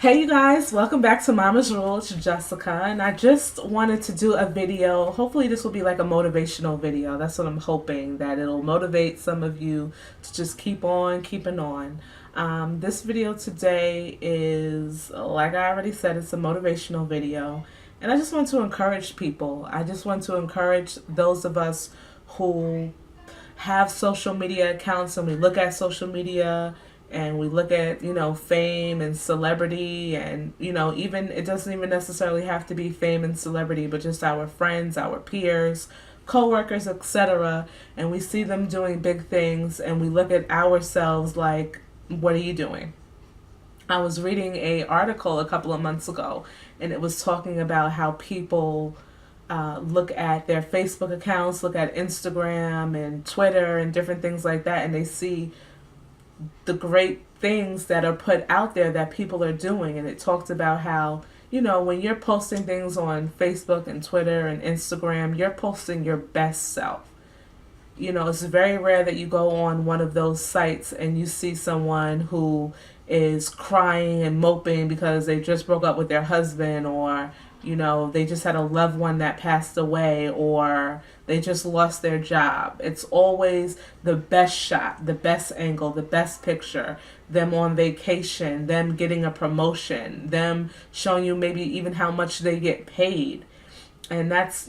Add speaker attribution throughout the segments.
Speaker 1: Hey you guys, welcome back to Mama's Rule. It's Jessica, and I just wanted to do a video. Hopefully, this will be like a motivational video. That's what I'm hoping, that it'll motivate some of you to just keep on keeping on. This video today is, like I already said, it's a motivational video, and I just want to encourage people. I just want to encourage those of us who have social media accounts and we look at social media and we look at, fame and celebrity, and, even it doesn't even necessarily have to be fame and celebrity, but just our friends, our peers, coworkers, etc. And we see them doing big things and we look at ourselves like, what are you doing? I was reading a article a couple of months ago, and it was talking about how people look at their Facebook accounts, look at Instagram and Twitter and different things like that, and they see the great things that are put out there that people are doing. And it talked about how, when you're posting things on Facebook and Twitter and Instagram, you're posting your best self. It's very rare that you go on one of those sites and you see someone who is crying and moping because they just broke up with their husband, or they just had a loved one that passed away, or they just lost their job. It's always the best shot, the best angle, the best picture, them on vacation, them getting a promotion, them showing you maybe even how much they get paid. And that's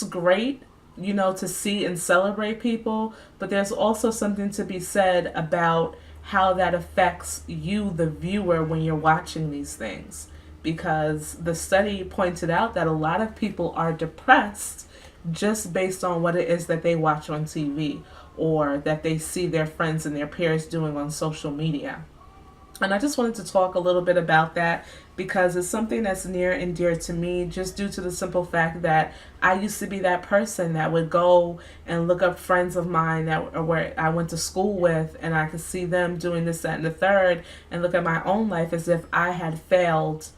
Speaker 1: great, to see and celebrate people, but there's also something to be said about how that affects you, the viewer, when you're watching these things. Because the study pointed out that a lot of people are depressed just based on what it is that they watch on TV or that they see their friends and their peers doing on social media. And I just wanted to talk a little bit about that because it's something that's near and dear to me, just due to the simple fact that I used to be that person that would go and look up friends of mine that where I went to school with, and I could see them doing this, that, and the third, and look at my own life as if I had failed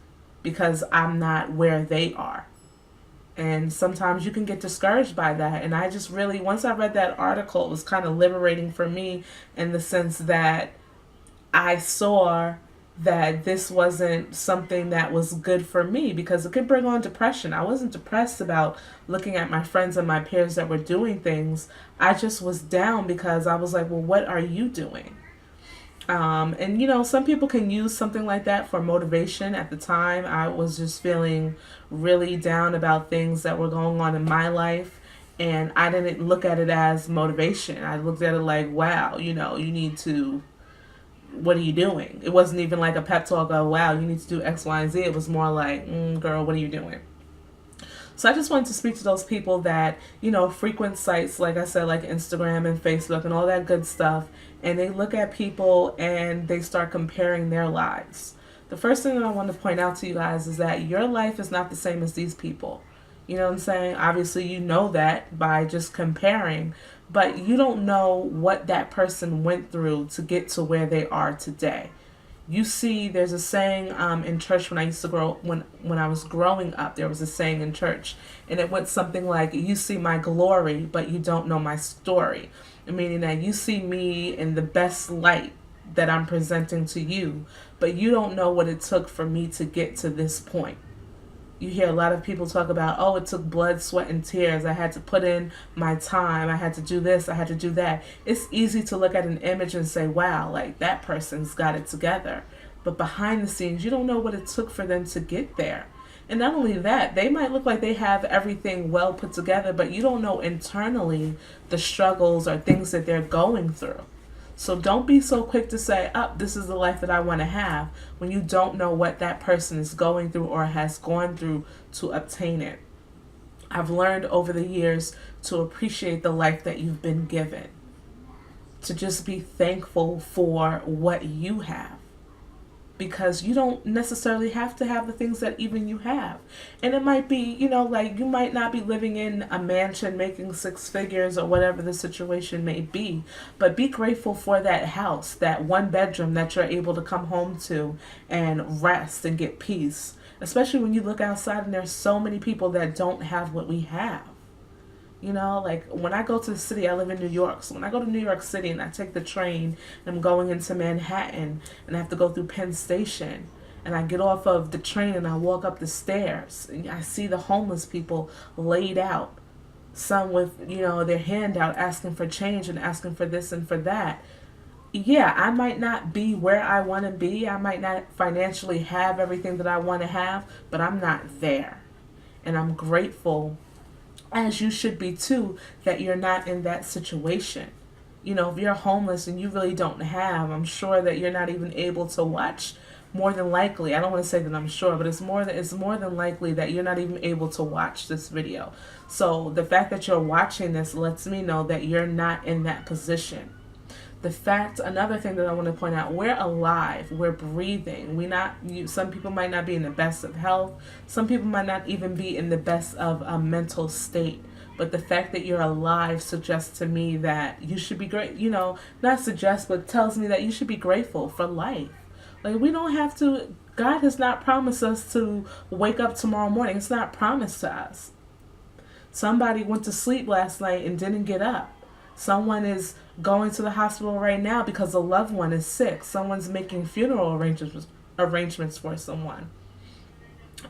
Speaker 1: because I'm not where they are. And sometimes you can get discouraged by that. And I just really, once I read that article, it was kind of liberating for me, in the sense that I saw that this wasn't something that was good for me, because it could bring on depression. I wasn't depressed about looking at my friends and my peers that were doing things. I just was down because I was like, well, what are you doing? And some people can use something like that for motivation. At the time, I was just feeling really down about things that were going on in my life, and I didn't look at it as motivation. I looked at it like, wow, you need to, what are you doing? It wasn't even like a pep talk of, wow, you need to do X, Y, and Z. It was more like, girl, what are you doing? So I just wanted to speak to those people that, frequent sites, like I said, like Instagram and Facebook and all that good stuff, and they look at people and they start comparing their lives. The first thing that I want to point out to you guys is that your life is not the same as these people. You know what I'm saying? Obviously, you know that by just comparing, but you don't know what that person went through to get to where they are today. You see, there's a saying in church when I used to when I was growing up, there was a saying in church, and it went something like, you see my glory, but you don't know my story. Meaning that you see me in the best light that I'm presenting to you, but you don't know what it took for me to get to this point. You hear a lot of people talk about, oh, it took blood, sweat, and tears. I had to put in my time. I had to do this. I had to do that. It's easy to look at an image and say, wow, like that person's got it together. But behind the scenes, you don't know what it took for them to get there. And not only that, they might look like they have everything well put together, but you don't know internally the struggles or things that they're going through. So don't be so quick to say, oh, this is the life that I want to have, when you don't know what that person is going through or has gone through to obtain it. I've learned over the years to appreciate the life that you've been given, to just be thankful for what you have, because you don't necessarily have to have the things that even you have. And it might be, like you might not be living in a mansion making six figures or whatever the situation may be, but be grateful for that house, that one bedroom that you're able to come home to and rest and get peace. Especially when you look outside and there's so many people that don't have what we have. Like when I go to the city, I live in New York. So when I go to New York City and I take the train and I'm going into Manhattan and I have to go through Penn Station, and I get off of the train and I walk up the stairs and I see the homeless people laid out, some with, their hand out asking for change and asking for this and for that. Yeah, I might not be where I want to be. I might not financially have everything that I want to have, but I'm not there. And I'm grateful, as you should be too, that you're not in that situation. If you're homeless and you really don't have, I'm sure that you're not even able to watch. More than likely, I don't want to say that I'm sure, but it's more than likely that you're not even able to watch this video. So the fact that you're watching this lets me know that you're not in that position. Another thing that I want to point out, we're alive, we're breathing. Some people might not be in the best of health. Some people might not even be in the best of a mental state. But the fact that you're alive suggests to me that you should be great, not suggests, but tells me that you should be grateful for life. Like, we don't have to, God has not promised us to wake up tomorrow morning. It's not promised to us. Somebody went to sleep last night and didn't get up. Someone is going to the hospital right now because a loved one is sick. Someone's making funeral arrangements for someone.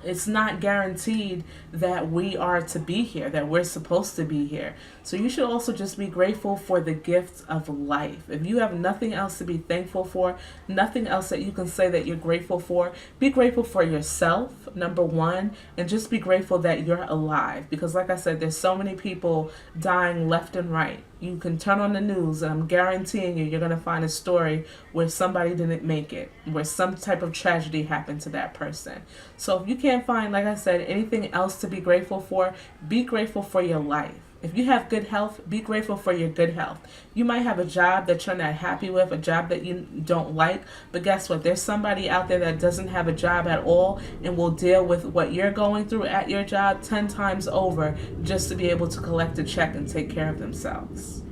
Speaker 1: It's not guaranteed that we are to be here, that we're supposed to be here. So you should also just be grateful for the gift of life. If you have nothing else to be thankful for, nothing else that you can say that you're grateful for, be grateful for yourself, number one, and just be grateful that you're alive. Because like I said, there's so many people dying left and right. You can turn on the news and I'm guaranteeing you're going to find a story where somebody didn't make it, where some type of tragedy happened to that person. So if you can't find, like I said, anything else to be grateful for, be grateful for your life. If you have good health, be grateful for your good health. You might have a job that you're not happy with, a job that you don't like, but guess what? There's somebody out there that doesn't have a job at all and will deal with what you're going through at your job 10 times over just to be able to collect a check and take care of themselves.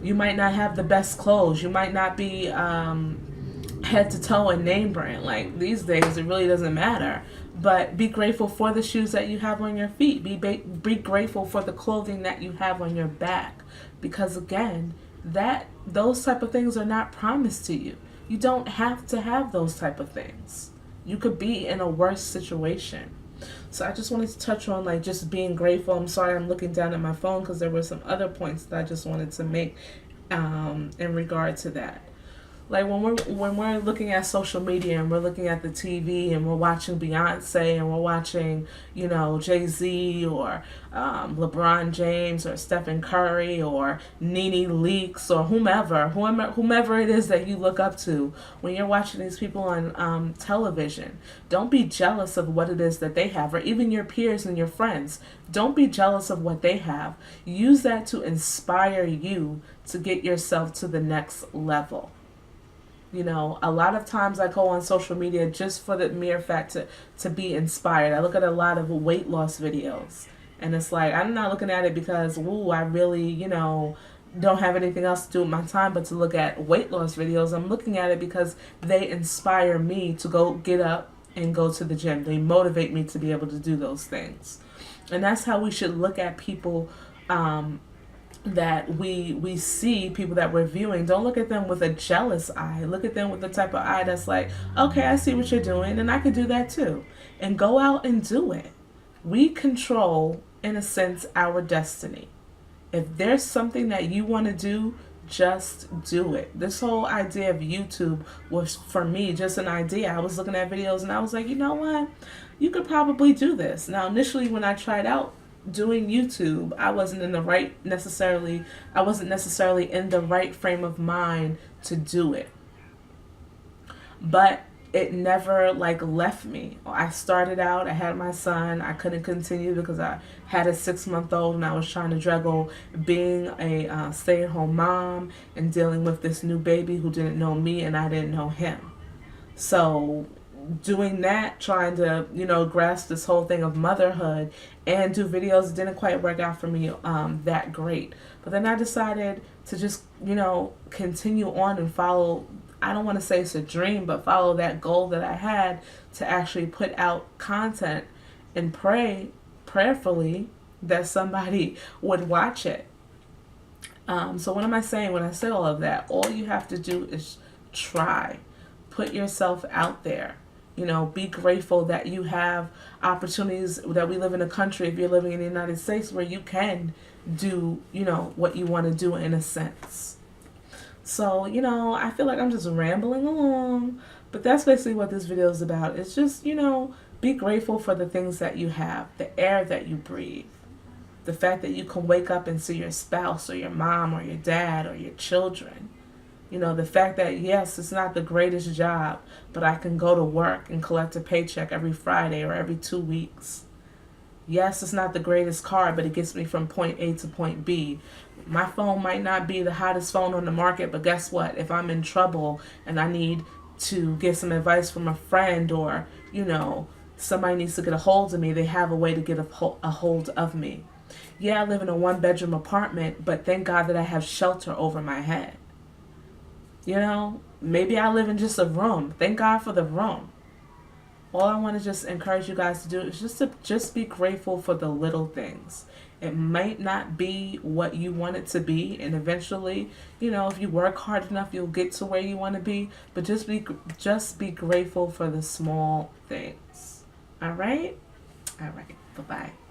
Speaker 1: You might not have the best clothes. You might not be head to toe in name brand. Like, these days, it really doesn't matter. But be grateful for the shoes that you have on your feet. Be grateful for the clothing that you have on your back. Because again, those type of things are not promised to you. You don't have to have those type of things. You could be in a worse situation. So I just wanted to touch on just being grateful. I'm sorry I'm looking down at my phone because there were some other points that I just wanted to make in regard to that. Like when we're looking at social media and we're looking at the TV and we're watching Beyonce and we're watching, Jay-Z or LeBron James or Stephen Curry or Nene Leakes or whomever it is that you look up to, when you're watching these people on television, don't be jealous of what it is that they have, or even your peers and your friends. Don't be jealous of what they have. Use that to inspire you to get yourself to the next level. A lot of times I go on social media just for the mere fact to be inspired. I look at a lot of weight loss videos. And it's like, I'm not looking at it because, I really, don't have anything else to do with my time but to look at weight loss videos. I'm looking at it because they inspire me to go get up and go to the gym. They motivate me to be able to do those things. And that's how we should look at people that we see, people that we're viewing. Don't look at them with a jealous eye. Look at them with the type of eye that's like, okay, I see what you're doing and I can do that too. And go out and do it. We control, in a sense, our destiny. If there's something that you want to do, just do it. This whole idea of YouTube was, for me, just an idea. I was looking at videos and I was like, you know what? You could probably do this. Now, initially when I tried out doing YouTube, I wasn't necessarily in the right frame of mind to do it. But it never left me. I started out, I had my son, I couldn't continue because I had a 6-month-old and I was trying to juggle being a stay-at-home mom and dealing with this new baby who didn't know me and I didn't know him. So doing that, trying to, grasp this whole thing of motherhood and do videos didn't quite work out for me that great. But then I decided to just, continue on and follow, I don't want to say it's a dream, but follow that goal that I had to actually put out content and pray prayerfully that somebody would watch it. So what am I saying when I say all of that? All you have to do is try. put yourself out there. You know, be grateful that you have opportunities, that we live in a country, if you're living in the United States, where you can do, you know, what you want to do in a sense. So, you know, I feel like I'm just rambling along, but that's basically what this video is about. It's just, you know, be grateful for the things that you have, the air that you breathe, the fact that you can wake up and see your spouse or your mom or your dad or your children. You know, the fact that, yes, it's not the greatest job, but I can go to work and collect a paycheck every Friday or every 2 weeks. Yes, it's not the greatest car, but it gets me from point A to point B. My phone might not be the hottest phone on the market, but guess what? If I'm in trouble and I need to get some advice from a friend, or, you know, somebody needs to get a hold of me, they have a way to get a hold of me. Yeah, I live in a 1-bedroom apartment, but thank God that I have shelter over my head. You know, maybe I live in just a room. Thank God for the room. All I want to just encourage you guys to do is just be grateful for the little things. It might not be what you want it to be, and eventually, you know, if you work hard enough, you'll get to where you want to be. But just be grateful for the small things. All right? All right. Bye-bye.